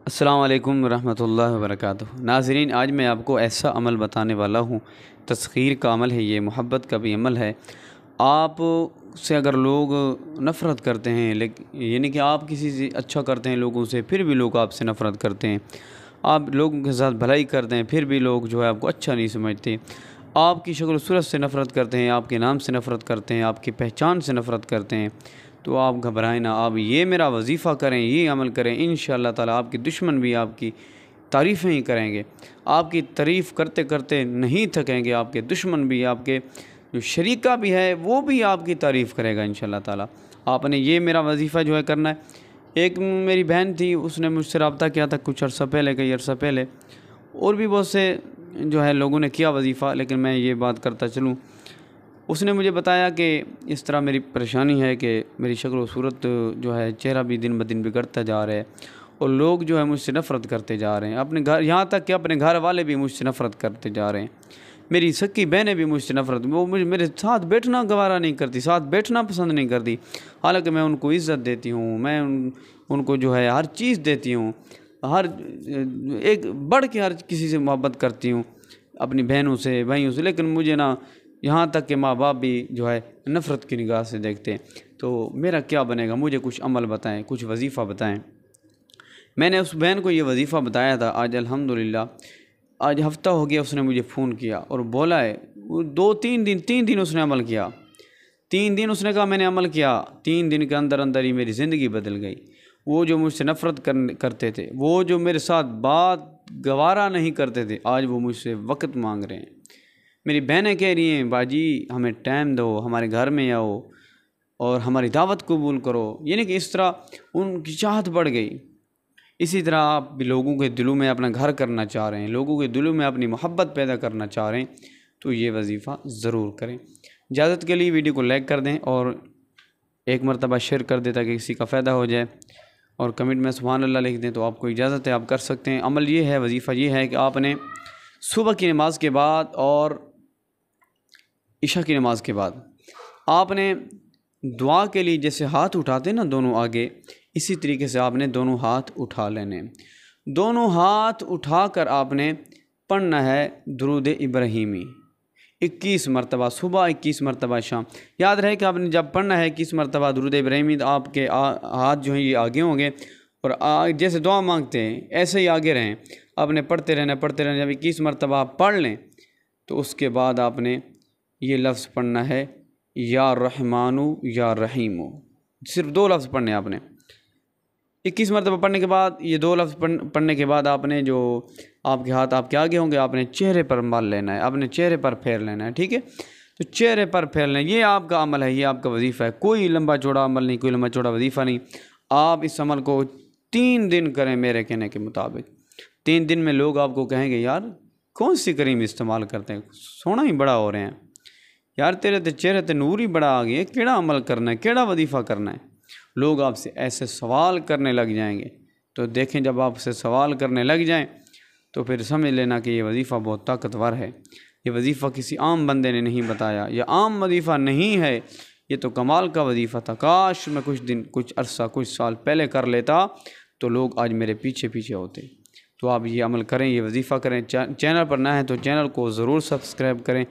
السلام علیکم ورحمۃ اللہ وبرکاتہ۔ ناظرین، آج میں آپ کو ایسا عمل بتانے والا ہوں، تسخیر کا عمل ہے، یہ محبت کا بھی عمل ہے۔ آپ سے اگر لوگ نفرت کرتے ہیں، یعنی کہ آپ کسی سے اچھا کرتے ہیں لوگوں سے، پھر بھی لوگ آپ سے نفرت کرتے ہیں، آپ لوگوں کے ساتھ بھلائی کرتے ہیں، پھر بھی لوگ جو ہے آپ کو اچھا نہیں سمجھتے، آپ کی شکل و صورت سے نفرت کرتے ہیں، آپ کے نام سے نفرت کرتے ہیں، آپ کی پہچان سے نفرت کرتے ہیں، تو آپ گھبرائیں نہ، آپ یہ میرا وظیفہ کریں، یہ عمل کریں، انشاءاللہ تعالی آپ کے دشمن بھی آپ کی تعریفیں ہی کریں گے، آپ کی تعریف کرتے کرتے نہیں تھکیں گے، آپ کے دشمن بھی، آپ کے جو شریکہ بھی ہے وہ بھی آپ کی تعریف کرے گا انشاءاللہ تعالی۔ آپ نے یہ میرا وظیفہ جو ہے کرنا ہے۔ ایک میری بہن تھی، اس نے مجھ سے رابطہ کیا تھا کچھ عرصہ پہلے، کئی عرصہ پہلے، اور بھی بہت سے جو ہے لوگوں نے کیا وظیفہ، لیکن میں یہ بات کرتا چلوں۔ اس نے مجھے بتایا کہ اس طرح میری پریشانی ہے کہ میری شکل و صورت جو ہے، چہرہ بھی دن بدن بگڑتا جا رہا ہے، اور لوگ جو ہے مجھ سے نفرت کرتے جا رہے ہیں، اپنے گھر، یہاں تک کہ اپنے گھر والے بھی مجھ سے نفرت کرتے جا رہے ہیں، میری سکی بہنیں بھی مجھ سے نفرت، وہ میرے ساتھ بیٹھنا گوارا نہیں کرتی، ساتھ بیٹھنا پسند نہیں کرتی، حالانکہ میں ان کو عزت دیتی ہوں، میں ان کو جو ہے ہر چیز دیتی ہوں، ہر ایک بڑھ کے ہر کسی سے محبت کرتی ہوں، اپنی بہنوں سے، بھائیوں سے، لیکن مجھے نا یہاں تک کہ ماں باپ بھی جو ہے نفرت کی نگاہ سے دیکھتے ہیں۔ تو میرا کیا بنے گا؟ مجھے کچھ عمل بتائیں، کچھ وظیفہ بتائیں۔ میں نے اس بہن کو یہ وظیفہ بتایا تھا، آج الحمدللہ آج ہفتہ ہو گیا، اس نے مجھے فون کیا اور بولا ہے، تین دن اس نے عمل کیا، 3 دن اس نے کہا میں نے عمل کیا، 3 دن کے اندر اندر ہی میری زندگی بدل گئی۔ وہ جو مجھ سے نفرت کرتے تھے، وہ جو میرے ساتھ بات گوارا نہیں کرتے تھے، آج وہ مجھ سے وقت مانگ رہے ہیں۔ میری بہنیں کہہ رہی ہیں، باجی ہمیں ٹائم دو، ہمارے گھر میں آؤ اور ہماری دعوت قبول کرو، یعنی کہ اس طرح ان کی چاہت بڑھ گئی۔ اسی طرح آپ بھی لوگوں کے دلوں میں اپنا گھر کرنا چاہ رہے ہیں، لوگوں کے دلوں میں اپنی محبت پیدا کرنا چاہ رہے ہیں، تو یہ وظیفہ ضرور کریں۔ اجازت کے لیے ویڈیو کو لائک کر دیں اور ایک مرتبہ شیئر کر دیں تاکہ کسی کا فائدہ ہو جائے، اور کمنٹ میں سبحان اللہ لکھ دیں، تو آپ کو اجازت ہے، آپ کر سکتے ہیں۔ عمل یہ ہے، وظیفہ یہ ہے کہ آپ نے صبح کی نماز کے بعد اور عشاء کی نماز کے بعد آپ نے دعا کے لیے جیسے ہاتھ اٹھاتے ہیں نا دونوں آگے، اسی طریقے سے آپ نے دونوں ہاتھ اٹھا لینے، دونوں ہاتھ اٹھا کر آپ نے پڑھنا ہے درود ابراہیمی 21 مرتبہ صبح، 21 مرتبہ شام۔ یاد رہے کہ آپ نے جب پڑھنا ہے 21 مرتبہ درود ابراہیمی، تو آپ کے ہاتھ جو ہیں یہ آگے ہوں گے، اور جیسے دعا مانگتے ہیں ایسے ہی آگے رہیں، آپ نے پڑھتے رہنا۔ جب 21 مرتبہ آپ پڑھ لیں تو اس کے بعد آپ نے یہ لفظ پڑھنا ہے، یا رحمانو یا رحیمو، صرف 2 لفظ پڑھنے آپ نے۔ 21 مرتبہ پڑھنے کے بعد، یہ 2 لفظ پڑھنے کے بعد آپ نے جو آپ کے ہاتھ آپ کے آگے ہوں گے، آپ نے چہرے پر مال لینا ہے، آپ نے چہرے پر پھیر لینا ہے، ٹھیک ہے؟ تو چہرے پر پھیر لیں، یہ آپ کا عمل ہے، یہ آپ کا وظیفہ ہے، کوئی لمبا چوڑا عمل نہیں، کوئی لمبا چوڑا وظیفہ نہیں۔ آپ اس عمل کو 3 دن کریں میرے کہنے کے مطابق۔ 3 دن میں لوگ آپ کو کہیں گے، یار کون سی کریم استعمال کرتے ہیں، سونا ہی بڑا ہو رہے ہیں، یار تیرے تے چہرے تے نور ہی بڑا آ گیا، کیڑا عمل کرنا ہے، کیڑا وظیفہ کرنا ہے۔ لوگ آپ سے ایسے سوال کرنے لگ جائیں گے، تو دیکھیں جب آپ سے سوال کرنے لگ جائیں تو پھر سمجھ لینا کہ یہ وظیفہ بہت طاقتور ہے، یہ وظیفہ کسی عام بندے نے نہیں بتایا، یہ عام وظیفہ نہیں ہے، یہ تو کمال کا وظیفہ تھا۔ کاش میں کچھ عرصہ، کچھ سال پہلے کر لیتا تو لوگ آج میرے پیچھے پیچھے ہوتے۔ تو آپ یہ عمل کریں، یہ وظیفہ کریں۔ چینل پر نہ ہیں تو چینل کو ضرور سبسکرائب کریں،